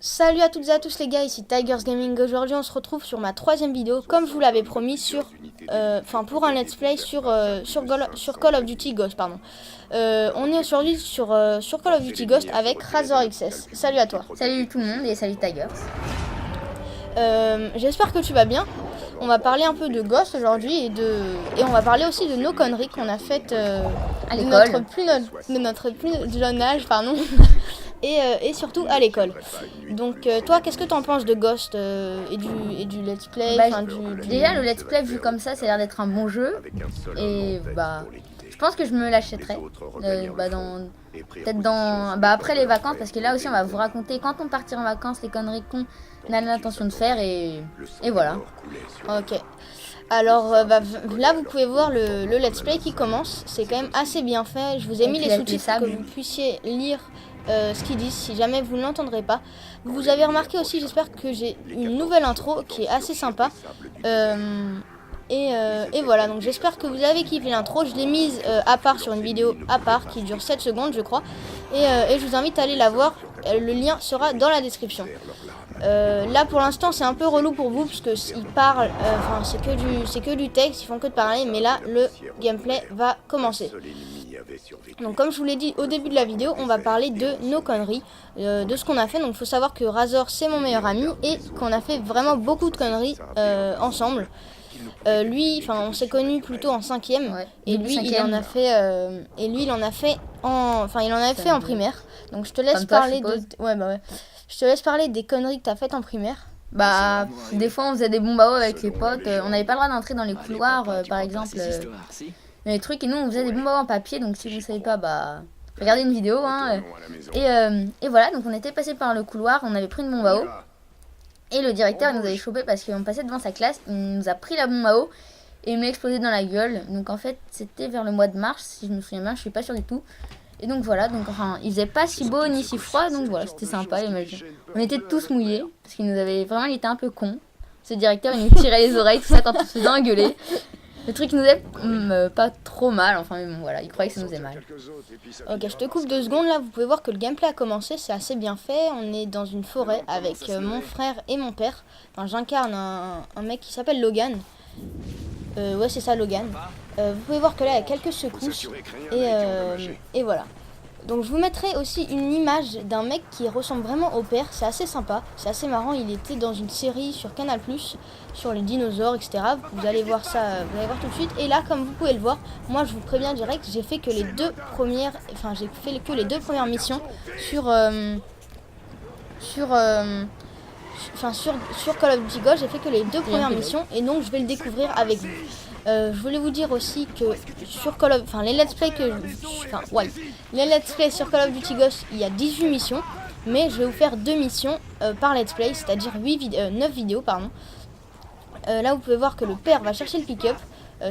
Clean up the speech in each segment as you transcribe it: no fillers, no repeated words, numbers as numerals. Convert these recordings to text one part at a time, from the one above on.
Salut à toutes et à tous les gars, ici Tigers Gaming. Aujourd'hui on se retrouve sur ma troisième vidéo, comme je vous l'avais promis, pour un let's play sur Call of Duty Ghost. Pardon. On est aujourd'hui sur Call of Duty Ghost avec Razor XS. Salut à toi. Salut tout le monde et salut Tigers. J'espère que tu vas bien. On va parler un peu de Ghost aujourd'hui et on va parler aussi de nos conneries qu'on a faites à l'école, de notre plus jeune âge, pardon. Et surtout à l'école. Donc toi, qu'est-ce que tu en penses de Ghost et du let's play Déjà, le let's play vu comme ça a l'air d'être un bon jeu. Et je pense que je me l'achèterai après les vacances, parce que là aussi on va vous raconter quand on partira en vacances, les conneries qu'on a l'intention de faire et voilà. Ok. Alors là vous pouvez voir le let's play qui commence. C'est quand même assez bien fait. Je vous ai mis les sous-titres pour que vous puissiez lire ce qu'ils disent si jamais vous ne l'entendrez pas. Vous avez remarqué aussi, j'espère que j'ai une nouvelle intro qui est assez sympa. Et voilà, donc j'espère que vous avez kiffé l'intro. Je l'ai mise à part sur une vidéo à part qui dure 7 secondes je crois. Et je vous invite à aller la voir. Le lien sera dans la description. Là pour l'instant c'est un peu relou pour vous parce que ils parlent, c'est que du texte, ils font que de parler, mais là le gameplay va commencer. Donc comme je vous l'ai dit au début de la vidéo, on va parler de nos conneries, de ce qu'on a fait. Donc il faut savoir que Razor c'est mon meilleur ami et qu'on a fait vraiment beaucoup de conneries ensemble. Lui, on s'est connus plutôt en 5e, ouais, et lui il en a fait en primaire. Donc je te laisse parler Je te laisse parler des conneries que t'as faites en primaire. Des fois on faisait des bombes à eau avec les potes, on n'avait pas le droit d'entrer dans les couloirs par exemple, les trucs, et nous on faisait des bombes à eau en papier. Donc si vous ne savez pas, regardez une vidéo et voilà, donc on était passé par le couloir, on avait pris une bombe à eau et le directeur il nous avait chopé parce qu'on passait devant sa classe, il nous a pris la bombe à eau et il me l'a explosé dans la gueule. Donc en fait c'était vers le mois de mars si je me souviens bien, je suis pas sûre du tout. Et donc voilà, il faisait pas si beau ni si froid, donc voilà, c'était sympa. On était tous mouillés parce qu'il nous avait vraiment, il était un peu con. Ce directeur il nous tirait les oreilles, tout ça, quand on se faisait engueuler. Le truc nous faisait pas trop mal, mais bon voilà, il croyait que ça nous faisait mal. Ok, je te coupe 2 secondes, là vous pouvez voir que le gameplay a commencé, c'est assez bien fait. On est dans une forêt avec mon frère et mon père. J'incarne un mec qui s'appelle Logan. Ouais c'est ça, Logan. Vous pouvez voir que là il y a quelques secousses et voilà. Donc je vous mettrai aussi une image d'un mec qui ressemble vraiment au père, c'est assez sympa, c'est assez marrant. Il était dans une série sur Canal+, sur les dinosaures, etc. Vous allez voir ça, vous allez voir tout de suite. Et là, comme vous pouvez le voir, moi je vous préviens direct, j'ai fait que les deux premières missions sur Call of Duty Ghost. J'ai fait que les 2 premières missions et donc je vais le découvrir avec vous. Je voulais vous dire aussi que sur les let's play sur Call of Duty Ghost, il y a 18 missions, mais je vais vous faire 2 missions par let's play, c'est-à-dire 9 vidéos pardon. Là vous pouvez voir que le père va chercher le pick-up,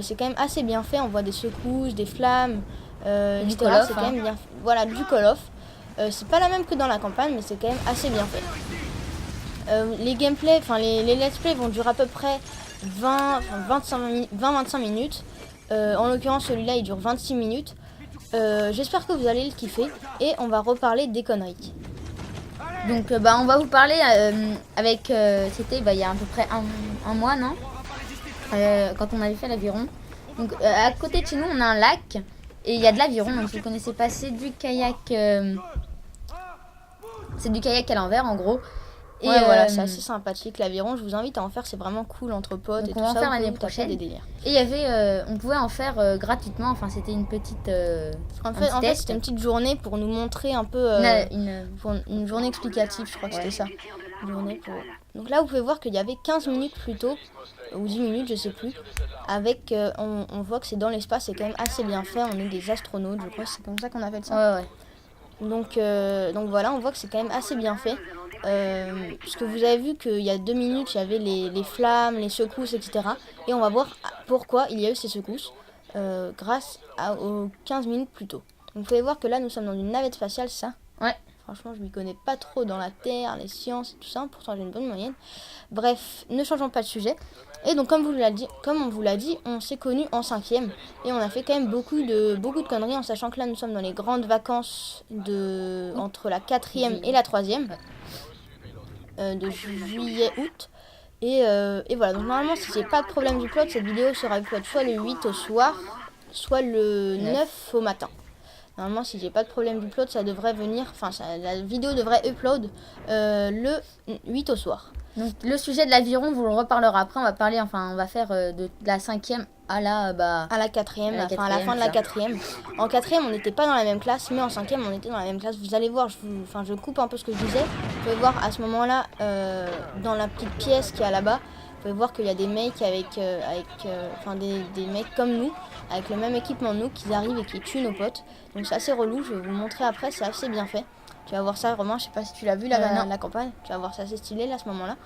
c'est quand même assez bien fait, on voit des secousses, des flammes, etc. C'est quand même bien, voilà, du Call of. C'est pas la même que dans la campagne, mais c'est quand même assez bien fait. Les gameplays, les let's play vont durer à peu près 20-25 minutes. En l'occurrence celui-là il dure 26 minutes. J'espère que vous allez le kiffer et on va reparler des conneries. Donc on va vous parler c'était il y a à peu près un mois, non, quand on avait fait l'aviron. Donc à côté de chez nous on a un lac et il y a de l'aviron. Donc si vous connaissez pas, c'est du kayak à l'envers en gros. Et voilà, c'est assez sympathique l'aviron, je vous invite à en faire, c'est vraiment cool entre potes. Donc et tout ça. On va en faire l'année prochaine. Des délires. Et il y avait, on pouvait en faire gratuitement, c'était une petite. En fait c'était une petite journée pour nous montrer un peu. Une journée explicative, je crois que c'était ça. Donc là vous pouvez voir qu'il y avait 15 minutes plus tôt, ou 10 minutes, je sais plus. Avec, on voit que c'est dans l'espace, c'est quand même assez bien fait, on est des astronautes, je crois que c'est comme ça qu'on appelle ça. Ouais. Donc voilà, on voit que c'est quand même assez bien fait. Puisque vous avez vu qu'il y a 2 minutes il y avait les flammes, les secousses, etc. Et on va voir pourquoi il y a eu ces secousses grâce aux 15 minutes plus tôt. Donc vous pouvez voir que là nous sommes dans une navette spatiale, c'est ça? Ouais. Franchement je m'y connais pas trop dans la Terre, les sciences et tout ça, pourtant j'ai une bonne moyenne. Bref, ne changeons pas de sujet. Et donc comme on vous l'a dit, on s'est connus en 5e et on a fait quand même beaucoup de conneries, en sachant que là nous sommes dans les grandes vacances entre la 4e et la 3e. de juillet-août. Et voilà, donc normalement si j'ai pas de problème du plot, cette vidéo sera upload soit le 8 au soir, soit le 9 au matin. Normalement si j'ai pas de problème du plot, ça devrait venir, la vidéo devrait upload le 8 au soir. Donc le sujet de l'aviron, vous le reparlera après, on va parler, on va faire de la 5e à la à la 4e, à la fin de la 4e. En 4e, on n'était pas dans la même classe, mais en 5e, on était dans la même classe. Vous allez voir, je coupe un peu ce que je disais. Vous pouvez voir à ce moment-là, dans la petite pièce qui est là-bas, vous pouvez voir qu'il y a des mecs des mecs comme nous, avec le même équipement que nous, qui arrivent et qui tuent nos potes. Donc c'est assez relou, je vais vous le montrer après, c'est assez bien fait. Tu vas voir ça, Romain, je sais pas si tu l'as vu la campagne, tu vas voir ça, c'est stylé là à ce moment-là.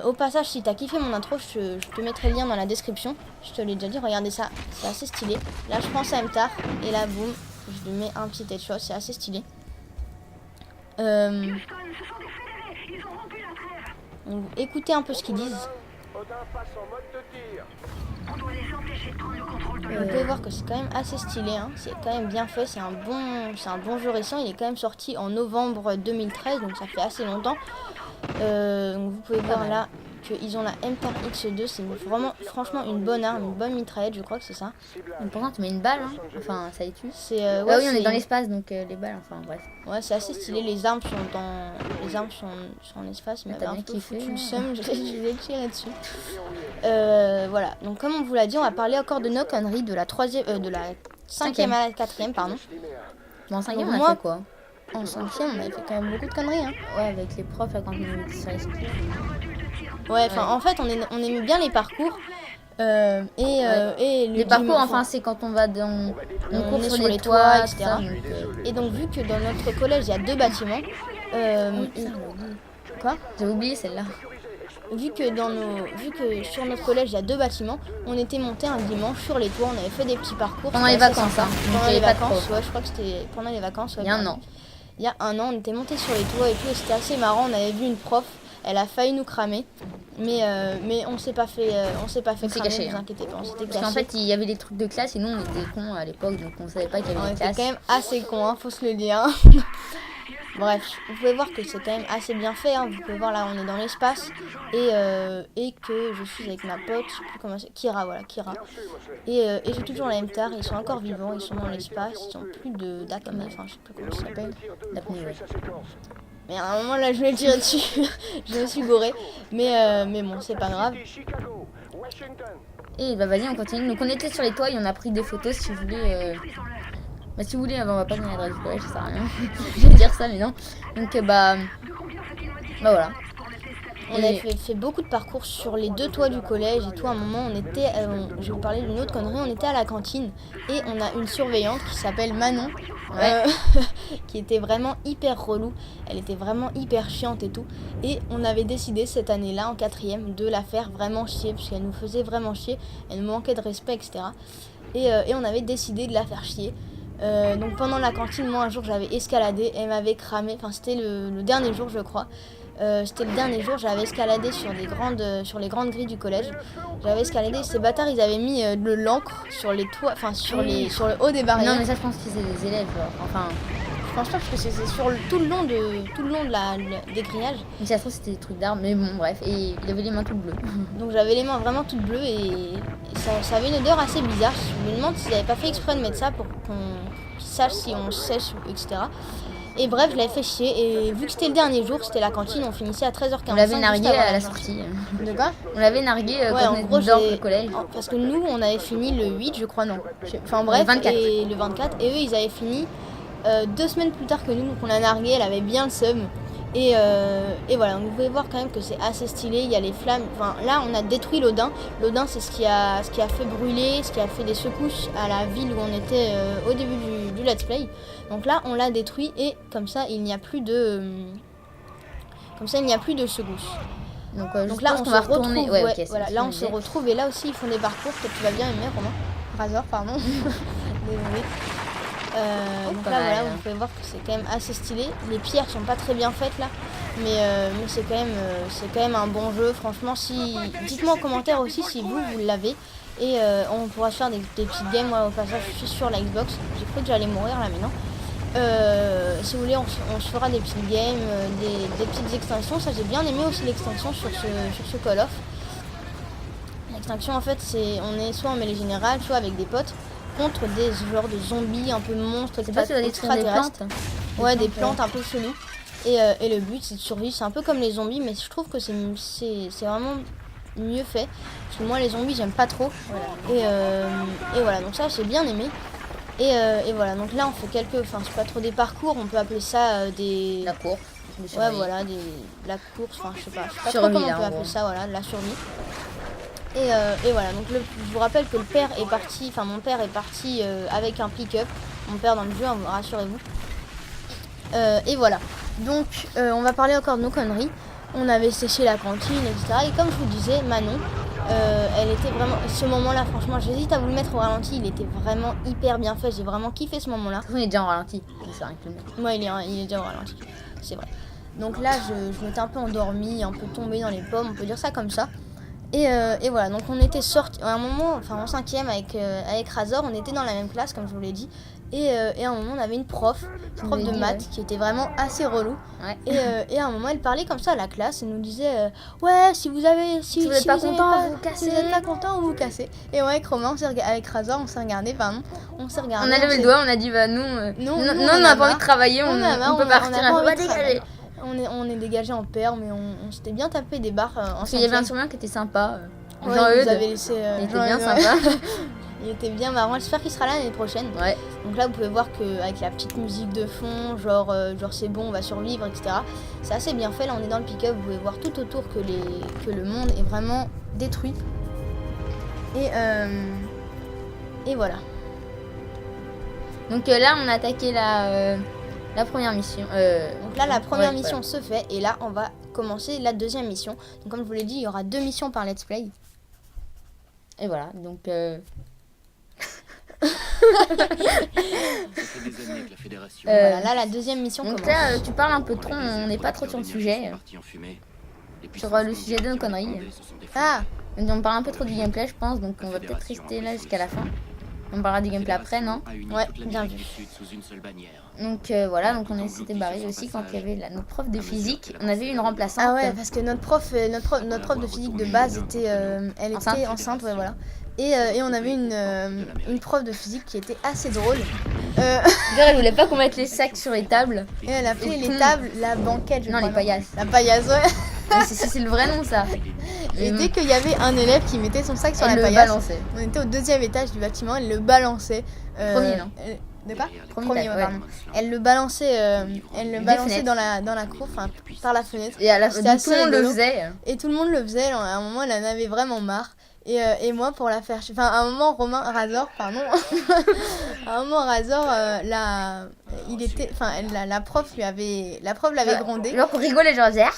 Au passage, si t'as kiffé mon intro, je te mettrai le lien dans la description. Je te l'ai déjà dit, regardez ça, c'est assez stylé. Là, je prends Sam Tar et là, boum, je lui mets un petit headshot, c'est assez stylé. Donc, écoutez un peu ce qu'ils disent. Vous pouvez voir que c'est quand même assez stylé, hein. C'est quand même bien fait, c'est un bon jeu récent. Il est quand même sorti en novembre 2013, donc ça fait assez longtemps. Donc vous pouvez voir là qu'ils ont la M-Tar X2, c'est vraiment franchement une bonne arme, une bonne mitraillette, je crois que c'est ça. Pourtant tu mets une balle, hein. Enfin ça les tue. Oui, on est dans l'espace, donc les balles, bref. Ouais, c'est assez stylé, les armes sont en espace, mais un peu foutu le seum, je vais tirer là-dessus. Voilà, donc comme on vous l'a dit, on va parler encore de nos conneries de la 5e à la 4e, pardon. Bon, en 5e, on a fait quoi? En 5e, on avait fait quand même beaucoup de conneries, hein. Ouais, avec les profs, quand on était sur les skis. Ouais, en fait, on aimait bien les parcours. Et les parcours, c'est quand on va dans on court sur les toits, etc. Et donc, vu que dans notre collège, il y a 2 bâtiments. Quoi? J'avais oublié celle-là. Vu que sur notre collège, il y a 2 bâtiments, on était monté un dimanche sur les toits, on avait fait des petits parcours. Pendant les vacances, Pendant les vacances, ouais, je crois que c'était pendant les vacances. Ouais, il y a un an. Il y a un an, on était monté sur les toits et tout, et c'était assez marrant. On avait vu une prof, elle a failli nous cramer, mais on s'est pas fait cramer, caché, ne vous inquiétez pas, on s'était caché. Parce qu'en fait, il y avait des trucs de classe et nous, on était cons à l'époque, donc on savait pas qu'il y avait des classes. On était quand même assez cons, hein, faut se le dire. Bref, vous pouvez voir que c'est quand même assez bien fait, hein. Vous pouvez voir là, on est dans l'espace et que je suis avec ma pote, je sais plus comment c'est, Kira, voilà, Kira. Et j'ai toujours la M-Tar, ils sont encore vivants, ils sont dans l'espace, ils ont plus d'acné, je sais plus comment ça s'appelle. D'apnée, ouais. Mais à un moment là, je vais tirer dessus, je me suis gourée, mais bon, c'est pas grave. Et vas-y, on continue. Donc on était sur les toits et on a pris des photos si vous voulez. Si vous voulez, on va pas donner l'adresse du collège, ça sert à rien. Je vais dire ça, mais non. Donc voilà. On avait fait beaucoup de parcours sur les 2 toits du collège et tout. À un moment, je vais vous parler d'une autre connerie. On était à la cantine et on a une surveillante qui s'appelle Manon, qui était vraiment hyper relou. Elle était vraiment hyper chiante et tout. Et on avait décidé cette année-là, en 4e, de la faire vraiment chier, parce qu'elle nous faisait vraiment chier. Elle nous manquait de respect, etc. Et on avait décidé de la faire chier. Donc pendant la cantine, moi un jour j'avais escaladé, elle m'avait cramé, c'était le dernier jour je crois. C'était le dernier jour, j'avais escaladé sur les grandes grilles du collège. J'avais escaladé, ces bâtards ils avaient mis de l'encre sur les toits, sur le haut des barrières. Non mais ça je pense que c'est des élèves, je pense pas parce que c'est sur tout le long des grillages. Mais ça se trouve c'était des trucs d'armes, mais bon bref, et il avait les mains toutes bleues. Donc j'avais les mains vraiment toutes bleues et ça avait une odeur assez bizarre. Je me demande s'ils n'avaient pas fait exprès de mettre ça pour qu'on sache si on sèche, etc. Et bref, je l'avais fait chier et vu que c'était le dernier jour, c'était la cantine, on finissait à 13h45. On l'avait nargué à la sortie. De quoi? On l'avait nargué quand on était dans le collège. Parce que nous, on avait fini le 8, je crois, non. Enfin bref, le 24. Et eux, ils avaient fini 2 semaines plus tard que nous, donc on l'a nargué, elle avait bien le seum. Et voilà, donc vous pouvez voir quand même que c'est assez stylé, il y a les flammes, là on a détruit l'Odin. L'Odin c'est ce qui a fait brûler, ce qui a fait des secousses à la ville où on était au début du let's play. Donc là on l'a détruit et comme ça il n'y a plus de secousses. Donc là on se retrouve, là on se retrouve et là aussi ils font des parcours que tu vas bien aimer, Romain. Razor, pardon. Désolé. Donc là voilà, vous pouvez voir que c'est quand même assez stylé. Les pierres sont pas très bien faites là, mais c'est quand même un bon jeu. Franchement, dites-moi en commentaire aussi si vous l'avez et on pourra se faire des petites games. Moi au passage je suis sur la Xbox. J'ai cru que j'allais mourir là mais non. Si vous voulez, on se fera des petites games, des petites extinctions. Ça, j'ai bien aimé aussi l'extinction sur ce Call of. L'extinction, en fait, on est soit en mêlée générale, soit avec des potes, contre des genres de zombies un peu monstres, extraterrestres. Ouais, des plantes un peu cheloues. Et le but, c'est de survivre. C'est un peu comme les zombies, mais je trouve que c'est vraiment mieux fait. Parce que moi, les zombies, j'aime pas trop. Voilà. Et voilà, donc ça, j'ai bien aimé. Et voilà, donc là, on fait c'est pas trop des parcours, on peut appeler ça des... La course. Ouais, voilà, la course, enfin, je sais pas trop comment on peut appeler ça, voilà, de la survie. Et voilà, donc je vous rappelle que mon père est parti avec un pick-up. Mon père dans le jeu, rassurez-vous. Et voilà, donc on va parler encore de nos conneries. On avait séché la cantine, etc. Et comme je vous disais, Manon, elle était vraiment... Ce moment-là, franchement, j'hésite à vous le mettre au ralenti. Il était vraiment hyper bien fait. J'ai vraiment kiffé ce moment-là. Il est déjà en ralenti. Ouais, il est déjà au ralenti. C'est vrai. Donc là, je m'étais un peu endormie, un peu tombée dans les pommes. On peut dire ça comme ça. Et voilà, donc on était sortis à un moment, en 5e avec Razor, on était dans la même classe comme je vous l'ai dit. Et à un moment on avait une prof de maths qui était vraiment assez relou. Ouais. Et à un moment elle parlait comme ça à la classe et nous disait ouais, si vous êtes pas content, vous cassez. Si vous n'êtes pas content, vous cassez. Et ouais, avec Romain, avec Razor, on s'est regardé. On a levé le doigt, on a dit bah nous on n'a pas envie de travailler, on peut partir, on va dégager. On est dégagé en paire, mais on s'était bien tapé des barres en 5e. Il y avait un surnom qui était sympa. Ouais, il nous avait laissé, il était bien sympa. Il était bien marrant. J'espère qu'il sera là l'année prochaine. Ouais. Donc là, vous pouvez voir qu'avec la petite musique de fond, genre c'est bon, on va survivre, etc. C'est assez bien fait. Là, on est dans le pick-up. Vous pouvez voir tout autour que le monde est vraiment détruit. Et voilà. Donc là, on a attaqué la première mission. Donc là, la première mission se fait. Et là, on va commencer la deuxième mission. Donc comme je vous l'ai dit, il y aura 2 missions par let's play. Et voilà, donc... Voilà, là, la deuxième mission donc commence. Là, tu parles un peu trop, on n'est pas trop sur le sujet. Sur le sujet de nos conneries. Ah, donc, on parle un peu trop du gameplay, je pense, donc on va peut-être rester là jusqu'à la fin. On parlera du gameplay après, non? Ouais, bien vu. Donc voilà, donc on s'était barré aussi quand il y avait notre prof de physique. On avait une remplaçante. Ah ouais, parce que notre prof de physique de base était, elle était enceinte, ouais, voilà. Et on avait une prof de physique qui était assez drôle. Elle voulait pas qu'on mette les sacs sur les tables. Et elle appelait les tables la banquette, non, les paillasses. La paillasse, ouais. C'est le vrai nom, ça. Et dès qu'il y avait un élève qui mettait son sac sur la paillasse, on était au 2e étage du bâtiment, elle le balançait. Premier, non? De quoi? Premier, ouais, pardon. Elle le balançait dans la cour, par la fenêtre. Et tout le monde le faisait. Et tout le monde le faisait. À un moment, elle en avait vraiment marre. Et moi, pour la faire... Enfin, à un moment, Razor, à un moment, Razor, la prof l'avait grondé. Genre qu'on rigolait, genre, disait, ah,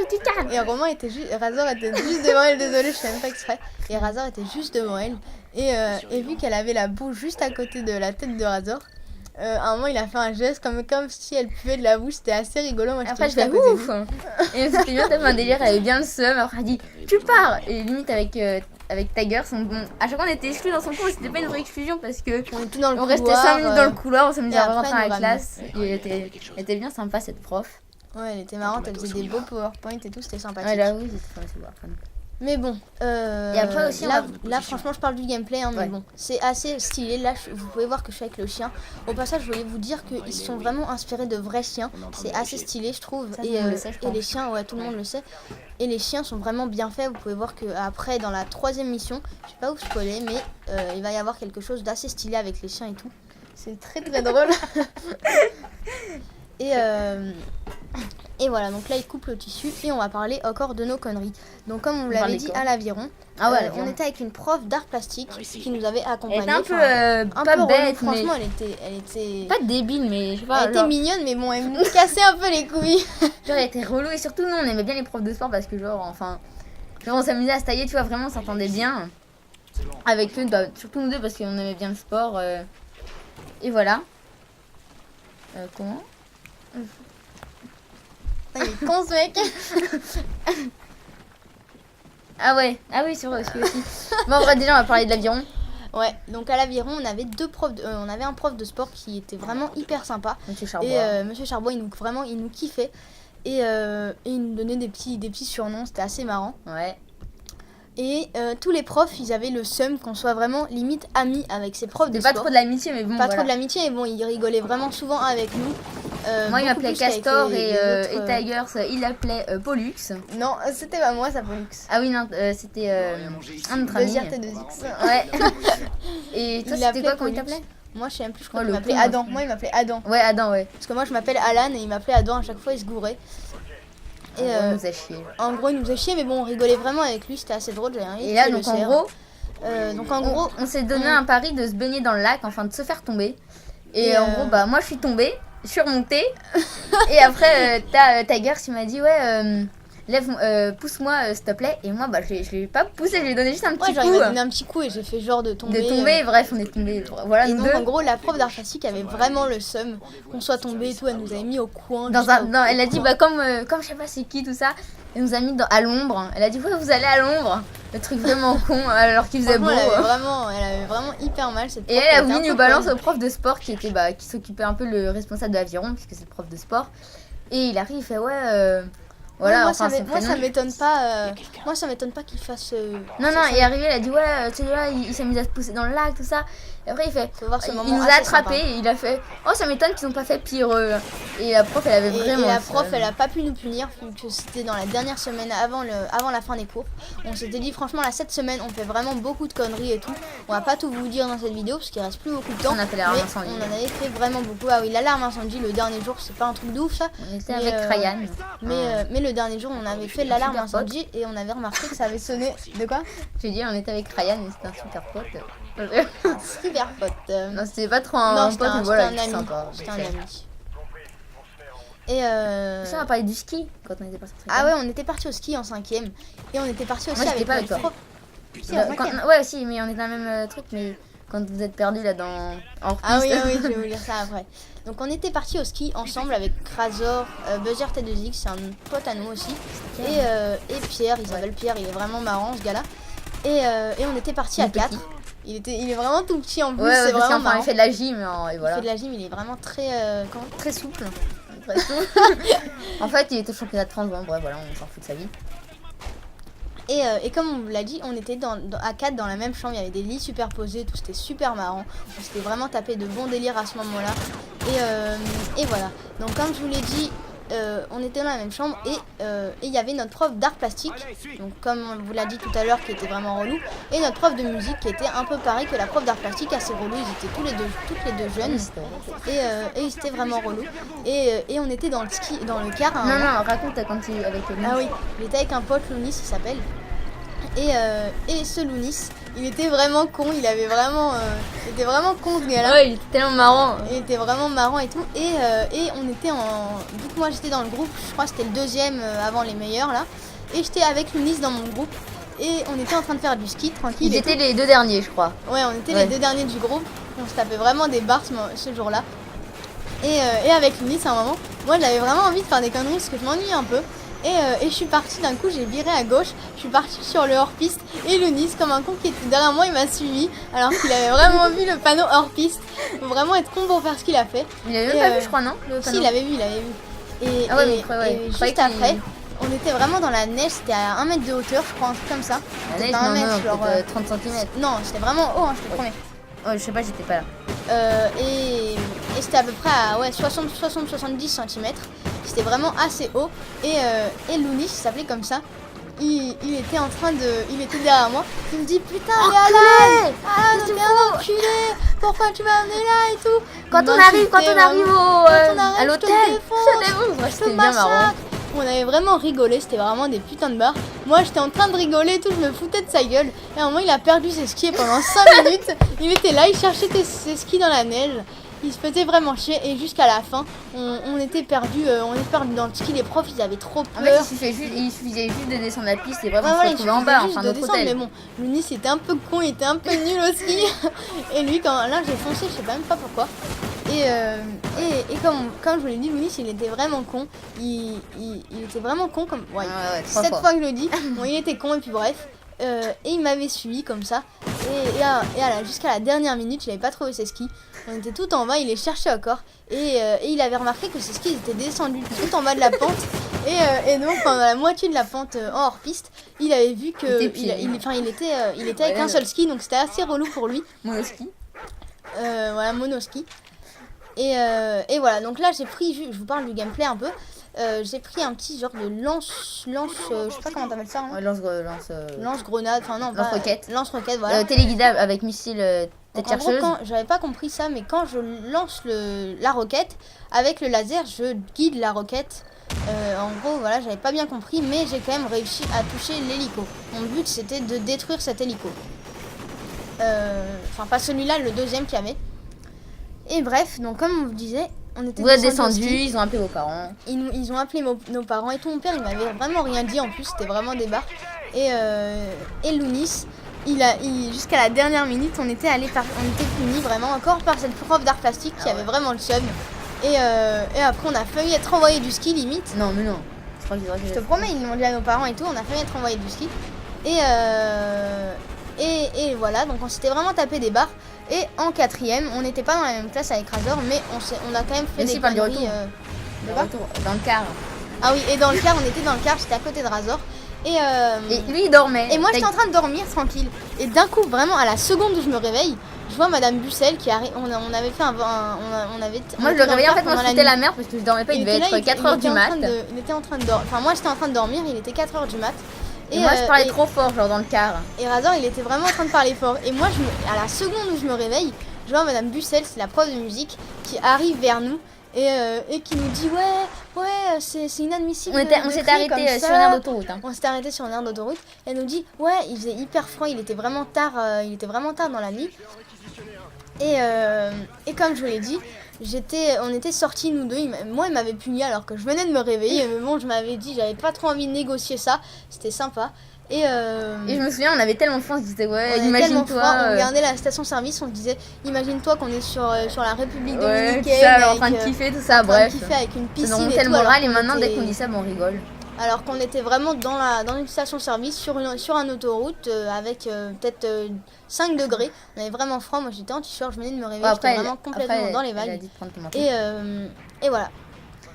tu calmes. Et Razor était juste devant elle, désolée, je fais même pas exprès. Et Razor était juste devant elle. Et vu qu'elle avait la bouche juste à côté de la tête de Razor, à un moment il a fait un geste comme si elle puait de la bouche. C'était assez rigolo. Moi, après je fais ouf. Et c'était bien, t'avais un délire, elle avait bien le seum. Après elle dit tu pars. Et limite avec Tiger, à chaque fois on était exclus dans son cours. C'était pas une vraie exclusion parce que on restait 5 minutes dans le couloir, on s'amusait à rentrer à la classe. Et elle était bien sympa cette prof. Ouais, elle était marrante, elle faisait des beaux PowerPoint et tout, c'était sympathique. Ouais, là oui, c'était fun. Mais bon, et après aussi, là franchement je parle du gameplay, hein, mais bon, c'est assez stylé. Là vous pouvez voir que je suis avec le chien. Au passage, je voulais vous dire qu'ils sont vraiment inspirés de vrais chiens. C'est assez stylé, je trouve. Ça, et les chiens, ouais, tout le monde le sait. Et les chiens sont vraiment bien faits. Vous pouvez voir qu'après, dans la 3e mission, je sais pas où spoiler, mais il va y avoir quelque chose d'assez stylé avec les chiens et tout. C'est très très drôle. Et voilà, donc là il coupe le tissu et on va parler encore de nos conneries. Donc comme on vous l'avait dit à l'Aviron, on était avec une prof d'art plastique qui nous avait accompagnés. Elle était un peu bête, franchement, elle était pas débile, mais je sais pas. Elle était mignonne, mais bon, elle nous cassait un peu les couilles. Genre elle était relou et surtout nous on aimait bien les profs de sport parce que genre on s'amusait à se tailler, tu vois, vraiment on s'entendait bien avec eux, surtout nous deux parce qu'on aimait bien le sport. Et voilà. Comment? Il est con ce mec. Ah oui, c'est vrai aussi. Bon, en vrai, déjà, on va parler de l'Aviron. Ouais, donc à l'aviron, on avait on avait un prof de sport qui était vraiment hyper sympa. Monsieur Charbois. Et Monsieur Charbois, il nous kiffait. Et il nous donnait des petits surnoms, c'était assez marrant. Ouais. Et tous les profs, ils avaient le seum qu'on soit vraiment limite amis avec ces profs de C'était pas sport. trop de l'amitié, mais bon. Pas voilà. trop de l'amitié, mais bon, ils rigolaient vraiment souvent avec nous. Moi, il beaucoup m'appelait plus qu'avec Castor les et autres, Tigers, il l'appelait Pollux. Non, c'était pas moi, ça Pollux. Ah oui, non, c'était un de notre ami. Deuxième T2X. Ouais. Et toi, Il c'était quoi l'appelait quand il Pollux. t'appelait? Moi, je sais même plus, je crois Oh, qu'il le m'appelait con, Adam. moi. Moi, il m'appelait Adam. Ouais, Adam, ouais. Parce que moi, je m'appelle Alan et il m'appelait Adam. À chaque fois, il se gourait. Et On nous a chier. en gros, il nous faisait chier, mais bon, on rigolait vraiment avec lui. C'était assez drôle. Et là, donc en gros, on s'est donné un pari de se baigner dans le lac, enfin de se faire tomber. Et en gros, bah moi je suis tombée, je suis remontée. Et après, t'as Tiger qui m'a dit ouais, pousse-moi s'il te plaît. Et moi, bah je l'ai pas poussé, je lui ai donné juste un petit Ouais, genre, coup. il m'a donné un petit coup et j'ai fait genre de tomber. Bref, on est tombé. Voilà, Et nous donc, deux. en gros, la prof d'art plastique avait vraiment le seum qu'on soit tombé et tout. Elle nous avait mis au coin. Elle a dit, bah comme je sais pas c'est qui, tout ça, elle nous a mis à l'ombre. Elle a dit, ouais, vous allez à l'ombre. Le truc vraiment con, alors qu'il faisait beau. Elle avait vraiment hyper mal cette prof. Et elle a était voulu un nous peu balance conne. au prof de sport qui s'occupait un peu le responsable de l'aviron, puisque c'est le prof de sport. Et il arrive, il fait, ouais, voilà, moi, enfin, ça m'étonne pas. Moi, ça m'étonne pas qu'il fasse. Non, il est arrivé, il a dit, ouais, celui-là, il s'est mis à se pousser dans le lac, tout ça. Et après, il nous a attrapés et il a fait, oh, ça m'étonne qu'ils n'ont pas fait pire. Et la prof, elle avait vraiment. Et la prof, elle a pas pu nous punir, vu que c'était dans la dernière semaine avant la fin des cours. On s'était dit, franchement, là, cette semaine, on fait vraiment beaucoup de conneries et tout. On va pas tout vous dire dans cette vidéo, parce qu'il reste plus beaucoup de temps. On a fait l'alarme mais incendie. on en avait fait vraiment beaucoup. Ah oui, l'alarme incendie, le dernier jour, c'est pas un truc de ouf, ça. On était avec Ryan. Mais le dernier jour, on avait fait l'alarme super incendie et on avait remarqué que ça avait sonné. De quoi? J'ai dit, on était avec Ryan et c'était un super pote. Super pote. Non, c'était pas trop Non, un c'était pote, mais un voilà, ami. sympa. C'était un ami. Et Ça, on a parlé du ski quand on était parti. ah ouais, on était parti au ski en 5ème et on était parti aussi Moi, j'étais avec pas avec notre toi. prof. Si, en 5e. Ouais, si, mais on est dans le même truc, mais quand vous êtes perdu là en hors-piste. Ah oui, je vais vous lire ça après. Donc on était parti au ski ensemble avec Razor, Buzzer T2X, c'est un pote à nous aussi, et Pierre, il s'appelle Pierre, il est vraiment marrant ce gars-là. Et on était parti à 4. Il est vraiment tout petit en plus, Ouais, c'est vraiment enfin, marrant. il fait de la gym et Il voilà. fait de la gym, il est vraiment très souple. En fait, il était au championnat de France, bon, bref, voilà, on s'en fout de sa vie. Et comme on vous l'a dit, on était à 4 dans la même chambre, il y avait des lits superposés, tout, c'était super marrant. On s'était vraiment tapé de bons délires à ce moment-là. Et voilà. Donc comme je vous l'ai dit, on était dans la même chambre et il y avait notre prof d'art plastique, donc comme on vous l'a dit tout à l'heure, qui était vraiment relou, et notre prof de musique qui était un peu pareil que la prof d'art plastique, assez relou. Ils étaient toutes les deux jeunes et ils étaient vraiment relous. Et on était dans le car. Non, raconte quand tu es avec lui. Ah oui, j'étais avec un pote, Lounis, il s'appelle. Et ce Lounis, il était vraiment con, il était vraiment con ce gars-là. Ouais, il était tellement marrant. Il était vraiment marrant et tout. Et on était vu que moi j'étais dans le groupe, je crois que c'était le deuxième avant les meilleurs là. Et j'étais avec Lounis dans mon groupe. Et on était en train de faire du ski tranquille. Ils étaient les deux derniers, je crois. Ouais, on était les deux derniers du groupe. On se tapait vraiment des barres ce jour-là. Et avec Lounis à un moment, moi j'avais vraiment envie de faire des conneries parce que je m'ennuie un peu. Et je suis partie d'un coup, j'ai viré à gauche, je suis partie sur le hors-piste et Lounis, comme un con qui était derrière moi, il m'a suivi alors qu'il avait vraiment vu le panneau hors-piste. Faut vraiment être con pour faire ce qu'il a fait. Il avait même pas vu, je crois, non, le Si, panneau. il avait vu. Et juste après, on était vraiment dans la neige, c'était à 1 mètre de hauteur, je crois, un truc comme ça. La neige, Pas un non, mètre, genre, 30 cm. Non, c'était vraiment haut, hein, je te promets. Ouais, je sais pas, j'étais pas là. Et c'était à peu près à 60-70 cm. C'était vraiment assez haut. Et Lounis, il s'appelait comme ça. Il était derrière moi. Il me dit putain, mais Alan, t'es un enculé. Pourquoi tu m'as amené là et tout. Quand on arrive à l'hôtel, je te c'était bien marrant. On avait vraiment rigolé, c'était vraiment des putains de barres. Moi j'étais en train de rigoler et tout, je me foutais de sa gueule. Et à un moment il a perdu ses skis et pendant 5 minutes, il était là, il cherchait ses skis dans la neige. Il se faisait vraiment chier et jusqu'à la fin, on était perdus dans le ski. Les profs ils avaient trop peur. En fait, il suffisait juste de descendre la piste et vraiment se retrouver en bas, enfin notre hôtel. Mais bon, Lounis était un peu con, il était un peu nul au ski. Et lui, là j'ai foncé, je sais même pas pourquoi. Et comme je vous l'ai dit, Lounis il était vraiment con. Il était vraiment con comme. Ouais, 7 fois que je le dis. Bon, il était con et puis bref. Et il m'avait suivi comme ça. jusqu'à la dernière minute, il n'avait pas trouvé ses skis. On était tout en bas, il les cherchait encore. Et il avait remarqué que ses skis étaient descendus tout en bas de la pente. Et donc, pendant la moitié de la pente en hors-piste, il avait vu que il était avec un seul ski, donc c'était assez relou pour lui. Monoski. Voilà, monoski. Et voilà, donc là j'ai pris, je vous parle du gameplay un peu. J'ai pris un petit genre de lance, je sais pas comment t'appelles ça. Hein. Ouais, Lance-grenade, enfin non, lance-roquette. Lance-roquette, voilà. Téléguidable avec missile tête En gros, chercheuse. j'avais pas compris ça, mais quand je lance la roquette, avec le laser, je guide la roquette. En gros, voilà, j'avais pas bien compris, mais j'ai quand même réussi à toucher l'hélico. Mon but, c'était de détruire cet hélico. Enfin, pas celui-là, le deuxième qu'il y avait. Et bref, donc comme on vous disait, on était Vous êtes descendus, descendus, ils ont appelé vos parents. ils ont appelé nos parents et tout. Mon père, il m'avait vraiment rien dit en plus, c'était vraiment des barres. Et Lounis, jusqu'à la dernière minute, on était punis vraiment encore par cette prof d'art plastique qui avait vraiment le seum. Et après, on a failli être envoyé du ski limite. Non, mais non. Je te promets, ils l'ont dit à nos parents et tout, on a failli être envoyé du ski. Et voilà, donc on s'était vraiment tapé des barres. Et en quatrième, on n'était pas dans la même classe avec Razor, mais on a quand même fait des conneries. Dans le car. Ah oui, et dans le car, on était dans le car, j'étais à côté de Razor. Et lui, il dormait. Et moi, j'étais en train de dormir tranquille. Et d'un coup, vraiment, à la seconde où je me réveille, je vois Madame Bussel qui arrive. On avait fait Moi, je le réveillais en fait, moi, c'était la merde parce que je dormais pas, il devait être 4h du mat. Il était en train de dormir. Enfin, moi, j'étais en train de dormir, il était 4h du mat. Et moi, je parlais trop fort, genre dans le car. Et Razor, il était vraiment en train de parler fort. Et moi, à la seconde où je me réveille, je vois Madame Bussel, c'est la prof de musique, qui arrive vers nous et qui nous dit ouais, c'est inadmissible. On s'était arrêté sur une aire d'autoroute. Hein. On s'était arrêté sur une aire d'autoroute. Elle nous dit ouais, il faisait hyper froid, il était vraiment tard dans la nuit. Et comme je vous l'ai dit, on était sortis nous deux. Moi, il m'avait puni alors que je venais de me réveiller. Mais bon, je m'avais dit, j'avais pas trop envie de négocier ça. C'était sympa. Et je me souviens, on avait tellement froid, on se disait ouais, imagine-toi. On regardait la station-service, on se disait, imagine-toi qu'on est sur la République dominicaine. Ça, en train de kiffer, tout ça, bref. Kiffer avec une piscine. Ça nous montait le moral et maintenant, dès qu'on dit ça, on rigole. Alors qu'on était vraiment dans une station-service sur une autoroute avec peut-être 5 degrés. On avait vraiment froid. Moi j'étais en t-shirt, je venais de me réveiller, j'étais vraiment complètement dans les vagues. Elle a dit de prendre ton manteau. Et voilà.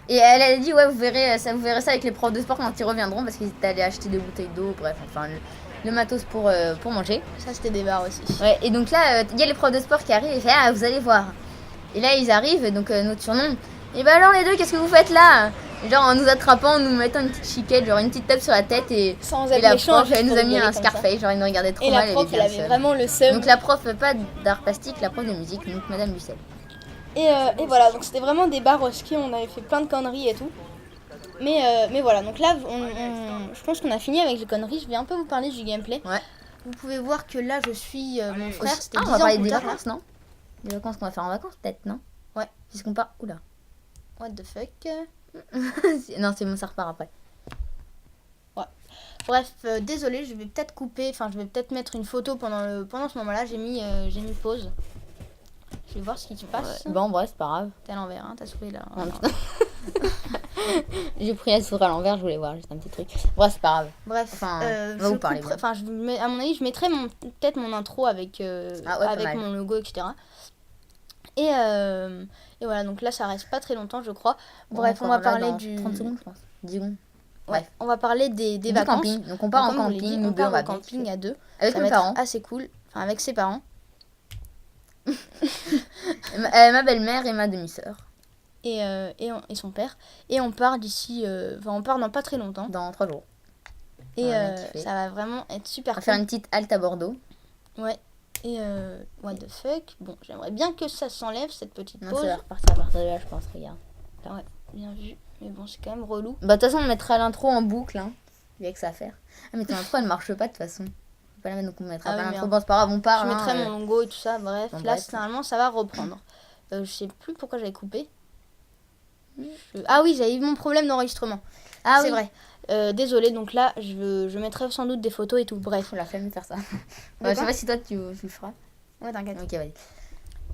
Et elle a dit ouais, vous verrez ça avec les profs de sport quand ils reviendront parce qu'ils étaient allés acheter des bouteilles d'eau, bref, enfin le matos pour manger. Ça c'était des bars aussi. Ouais, et donc là il y a les profs de sport qui arrivent et fait ah vous allez voir. Et là ils arrivent, donc notre surnom. Et bah alors les deux, qu'est-ce que vous faites là? Genre en nous attrapant, en nous mettant une petite chiquette, genre une petite tape sur la tête et la prof elle nous a mis un Scarface, genre elle nous regardait trop mal. Et la prof elle avait vraiment le seum. Donc la prof pas d'art plastique, la prof de musique, donc Madame Bussel. Et voilà, donc c'était vraiment des bars au ski, on avait fait plein de conneries et tout. Mais voilà, donc là je pense qu'on a fini avec les conneries, je vais un peu vous parler du gameplay. Ouais. Vous pouvez voir que là je suis mon frère, c'était 10 on va ans parler plus des tard, vacances, non? Des vacances qu'on va faire en vacances peut-être, non? Ouais. C'est ce qu'on part. Oula. What the fuck. Non, c'est bon, ça repart après. Ouais. Bref, désolé, je vais peut-être couper, enfin je vais peut-être mettre une photo pendant ce moment-là, j'ai mis pause. Je vais voir ce qui se passe. Ouais. Bon, bref, c'est pas grave. T'es à l'envers, hein, t'as souris là. J'ai pris la souris à l'envers, je voulais voir juste un petit truc. Bref, c'est pas grave. Bref, enfin, on va vous parler. Enfin, à mon avis, je mettrai peut-être mon intro avec mon logo, etc. Et voilà, donc là, ça reste pas très longtemps, je crois. Bref, on va parler du... 30 secondes, je pense. 10 secondes. Ouais, on va parler des vacances. Camping. Donc on part en camping, on part en camping à deux. Avec mes parents. Assez cool, enfin avec ses parents. Ma belle-mère et ma demi-sœur. Et son père. Et on part d'ici... on part dans pas très longtemps. Dans 3 jours. Et ça va vraiment être super cool. On va faire une petite halte à Bordeaux. Ouais. Et what the fuck. Bon, j'aimerais bien que ça s'enlève, cette petite pause. Ça va repartir à partir de là, je pense, regarde. Là. Ouais, bien vu. Mais bon, c'est quand même relou. Bah, de toute façon, on mettra l'intro en boucle, hein. Il y a que ça à faire. Ah, mais ton intro, elle marche pas, de toute façon. Faut pas la mettre, donc on mettra pas l'intro. Bon, c'est pas grave, on part. Je mettrai mon logo et tout ça, bref. Bon, là, normalement, ça va reprendre. Je sais plus pourquoi j'avais coupé. Ah oui, j'avais eu mon problème d'enregistrement. Ah c'est vrai. Désolée, donc là, je mettrai sans doute des photos et tout. Bref. On l'a fait faire ça. Je sais pas si toi, tu le feras. Ouais, t'inquiète. Ok, vas-y.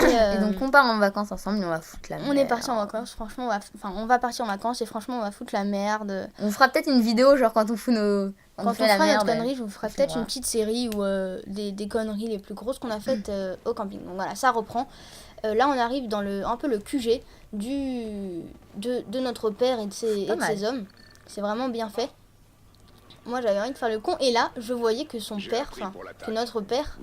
Et donc on part en vacances ensemble et on va foutre la merde. On est parti en vacances, franchement, on va partir en vacances et franchement on va foutre la merde. On fera peut-être une vidéo genre quand on fout nos Quand on fait la fera notre merde, connerie, je vous ferai c'est peut-être moi. une petite série ou des conneries les plus grosses qu'on a faites au camping. Donc voilà, ça reprend. Là, on arrive dans un peu le QG de notre père et de ses hommes. C'est vraiment bien fait. Moi, j'avais envie de faire le con. Et là, je voyais que son père, enfin, que notre père...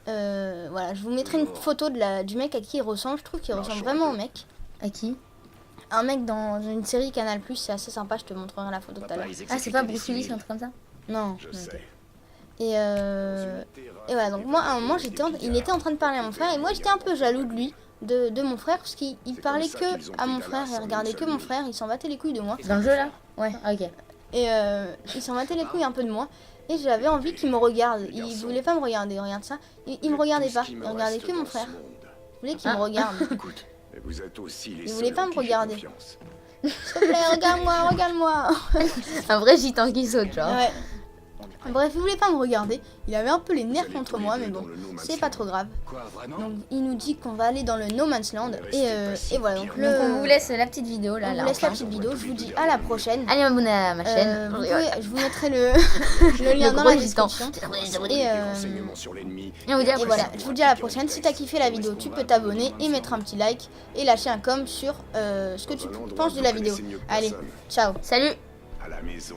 voilà, je vous mettrai une photo du mec à qui il ressemble. Je trouve qu'il ressemble vraiment au mec. À qui? Un mec dans une série Canal+, c'est assez sympa. Je te montrerai la photo tout à l'heure. Ah, c'est pas Bruce Willis, un truc comme ça? Non. Et voilà, donc moi, à un moment, il était en train de parler à mon frère. Et moi, j'étais un peu jaloux de lui, de mon frère. Parce qu'il parlait que à mon frère. Il regardait que mon frère. Il s'en battait les couilles de moi. Dans le jeu, là? Ouais, ok. Et il s'en battait les couilles un peu de moi. Et j'avais envie qu'il me regarde. Il voulait pas me regarder, regarde ça. Il me regardait pas. Il regardait que mon frère. Je voulais qu'il me regarde. Il voulait pas me regarder. S'il te plaît, regarde-moi, regarde-moi. Un vrai gitan qui saute, genre. Ouais. Bref, il voulait pas me regarder. Il avait un peu les nerfs contre moi, mais bon, c'est pas trop grave. Donc, il nous dit qu'on va aller dans le No Man's Land. Et voilà, donc on vous laisse la petite vidéo, là. On vous laisse la petite vidéo. Je vous dis à la prochaine. Allez, abonnez à ma chaîne. Je vous mettrai le lien dans la description. Et voilà, je vous dis à la prochaine. Si t'as kiffé la vidéo, tu peux t'abonner et mettre un petit like et lâcher un com sur ce que tu penses de la vidéo. Allez, ciao. Salut. À la maison.